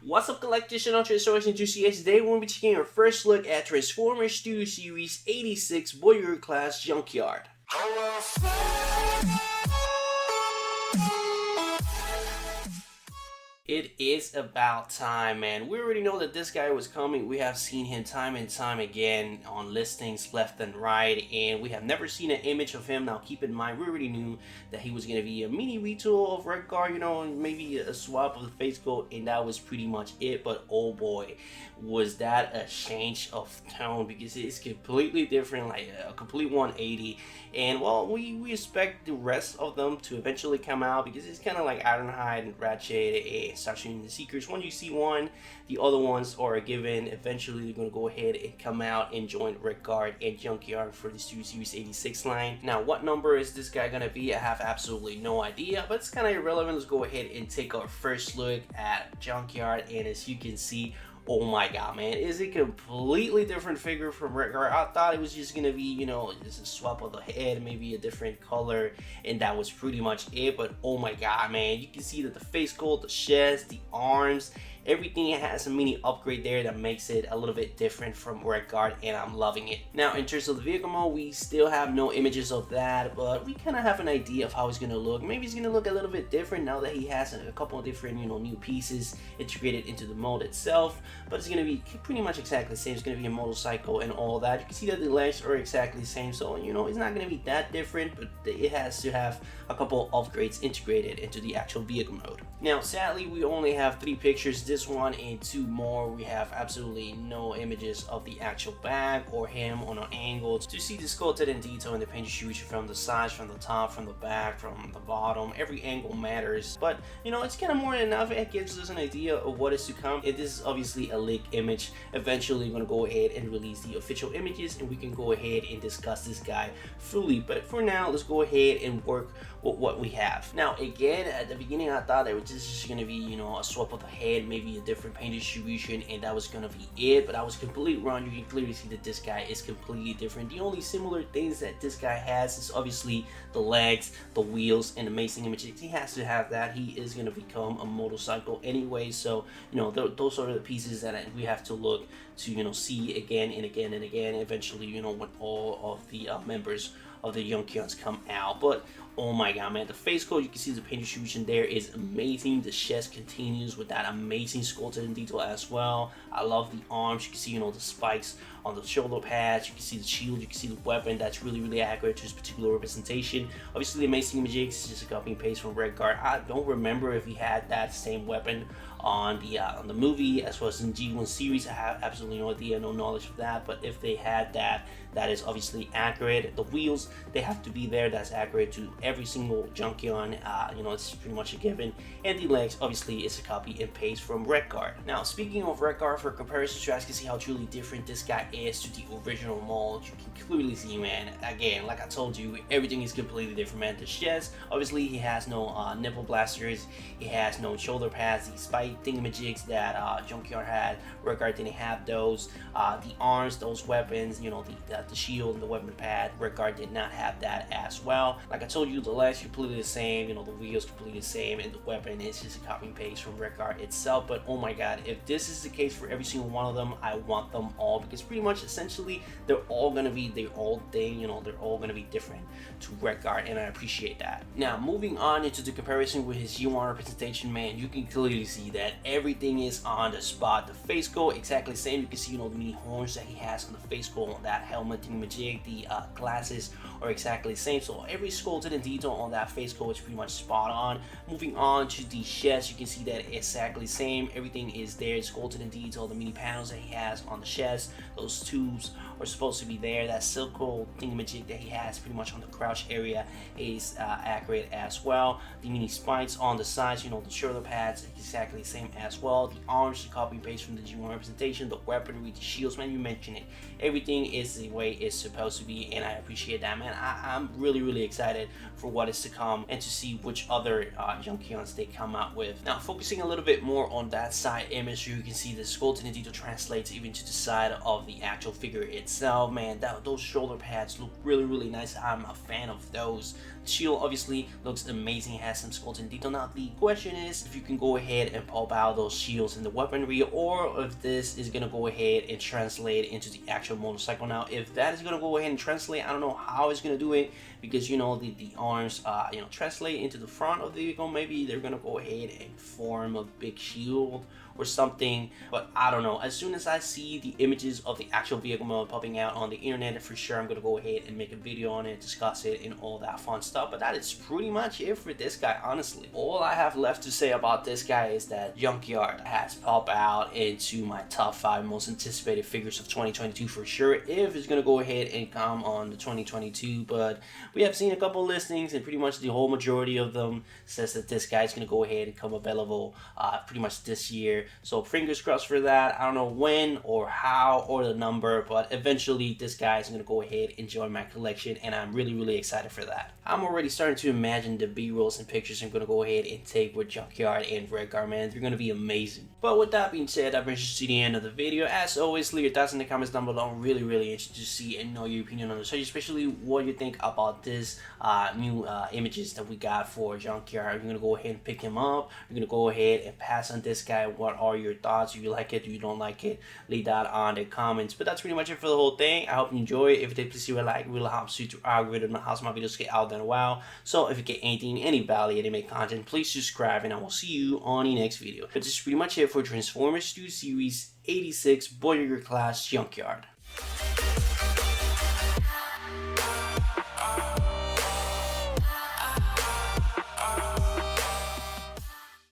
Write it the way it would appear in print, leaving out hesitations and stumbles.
What's up, collectors and Transformers enthusiasts? Today we're going to be taking our first look at Transformers 2 Series 86 Voyager Class Junkyard. It is about time, man. We already know that this guy was coming. We have seen him time and time again on listings left and right, and we have never seen an image of him. Now keep in mind, we already knew that he was going to be a mini retool of Redguard, you know, and maybe a swap of the face coat, and that was pretty much it. But oh boy, was that a change of tone, because it's completely different, like a complete 180. And well, we expect the rest of them to eventually come out, because it's kind of like Ironhide and Ratchet and start shooting the Seekers. When you see one, the other ones are a given. Eventually they're going to go ahead and come out and join Redguard and Junkyard for this 2 Series 86 line. Now what number is this guy going to be? I have absolutely no idea, but it's kind of irrelevant. Let's go ahead and take our first look at Junkyard, and as you can see, oh my god, man, is a completely different figure from Redguard. I thought it was just gonna be, you know, just a swap of the head, maybe a different color, and that was pretty much it. But oh my god, man, you can see that the face coat, the chest, the arms, everything has a mini upgrade there that makes it a little bit different from Redguard, and I'm loving it. Now in terms of the vehicle mode, we still have no images of that, but we kind of have an idea of how it's gonna look. Maybe it's gonna look a little bit different now that he has a couple of different, you know, new pieces integrated into the mode itself, but it's gonna be pretty much exactly the same. It's gonna be a motorcycle and all that. You can see that the legs are exactly the same, so you know it's not gonna be that different, but it has to have a couple of upgrades integrated into the actual vehicle mode. Now sadly, we only have 3 pictures, this one and 2 more. We have absolutely no images of the actual bag or him on an angle to see the sculpted in detail in the paint distribution from the sides, from the top, from the back, from the bottom. Every angle matters, but you know, it's kind of more than enough. It gives us an idea of what is to come. It is obviously a leak image. Eventually we're going to go ahead and release the official images, and we can go ahead and discuss this guy fully, but for now let's go ahead and work with what we have. Now again, at the beginning I thought it was just going to be, you know, a swap of the head, maybe a different paint distribution, and that was going to be it, but I was completely wrong. You can clearly see that this guy is completely different. The only similar things that this guy has is obviously the legs, the wheels, and the amazing images. He has to have that. He is going to become a motorcycle anyway, so you know, those are the pieces that we have to look to, you know, see again and again and again eventually, you know, when all of the members of the Junkyards come out. But oh my god, man, the face coat, you can see the paint distribution there is amazing. The chest continues with that amazing sculpted in detail as well. I love the arms. You can see, you know, the spikes on the shoulder pads. You can see the shield. You can see the weapon. That's really accurate to this particular representation. Obviously the amazing images is just a copy and paste from Redguard. I don't remember if he had that same weapon on the movie as well as in G1 series. I have absolutely no idea, no knowledge of that, but if they had that, that is obviously accurate. The wheels, they have to be there. That's accurate to every single Junkyard. You know, it's pretty much a given. And the legs, obviously, is a copy and paste from Redguard. Now, speaking of Redguard, for comparison, so you guys can see how truly different this guy is to the original mold. You can clearly see, man, again, like I told you, everything is completely different, man. The chest, obviously, he has no nipple blasters. He has no shoulder pads. The spike thingamajigs that Junkyard had, Redguard didn't have those. The arms, those weapons, you know, the shield and the weapon pad, Redguard did not have that as well. Like I told you, the legs completely the same, you know, the wheels completely the same, and the weapon is just a copy and paste from Redguard itself. But oh my god, if this is the case for every single one of them, I want them all, because pretty much essentially they're all gonna be their own thing, you know, they're all gonna be different to Redguard, and I appreciate that. Now moving on into the comparison with his G1 representation, man, you can clearly see that everything is on the spot. The face coat exactly the same. You can see, you know, the mini horns that he has on the face coat, that helmet thingamajig, the glasses are exactly the same. So every sculpted in detail on that face coat is pretty much spot on. Moving on to the chest, you can see that exactly the same. Everything is there, sculpted in detail. The mini panels that he has on the chest, those tubes are supposed to be there. That silk thingamajig that he has pretty much on the crouch area is accurate as well. The mini spikes on the sides, you know, the shoulder pads, exactly the same as well. The arms, the copy and paste from the G1 representation. The weaponry, the shields, man, you mentioned it. Everything is the way it's supposed to be, and I appreciate that, man. man, I'm really excited for what is to come and to see which other Junkyards they come out with. Now, focusing a little bit more on that side image, you can see the skeleton detail translates even to the side of the actual figure itself. Man, those shoulder pads look really nice. I'm a fan of those. The shield obviously looks amazing, has some skeleton detail. Now the question is if you can go ahead and pop out those shields in the weaponry, or if this is gonna go ahead and translate into the actual motorcycle. Now if that is gonna go ahead and translate, I don't know how it's gonna do it, because you know the arms you know, translate into the front of the vehicle. Maybe they're gonna go ahead and form a big shield or something, but I don't know. As soon as I see the images of the actual vehicle mode popping out on the internet, for sure I'm gonna go ahead and make a video on it, discuss it, and all that fun stuff. But that is pretty much it for this guy, honestly. All I have left to say about this guy is that Junkyard has popped out into my top 5 most anticipated figures of 2022 for sure, if it's gonna go ahead and come on the 2022. But we have seen a couple listings, and pretty much the whole majority of them says that this guy is gonna go ahead and come available pretty much this year. So fingers crossed for that. I don't know when or how or the number, but eventually this guy is gonna go ahead and join my collection, and I'm really excited for that. I'm already starting to imagine the B-rolls and pictures I'm gonna go ahead and take with Junkyard and Redguard, man. They're gonna be amazing. But with that being said, that brings us to the end of the video. As always, leave your thoughts in the comments down below. I'm really interested to see and know your opinion on the subject, especially what you think about this new images that we got for Junkyard. You're gonna go ahead and pick him up. You're gonna go ahead and pass on this guy. What are your thoughts? Do you like it? Do you don't like it? Leave that on the comments. But that's pretty much it for the whole thing. I hope you enjoy it. If you did, please leave a like. It really helps you to algorithm and helps my videos get out there in a while. So if you get anything, any value, any content, please subscribe, and I will see you on the next video. But this is pretty much it for Transformers 2 Series 86 Voyager Class Junkyard.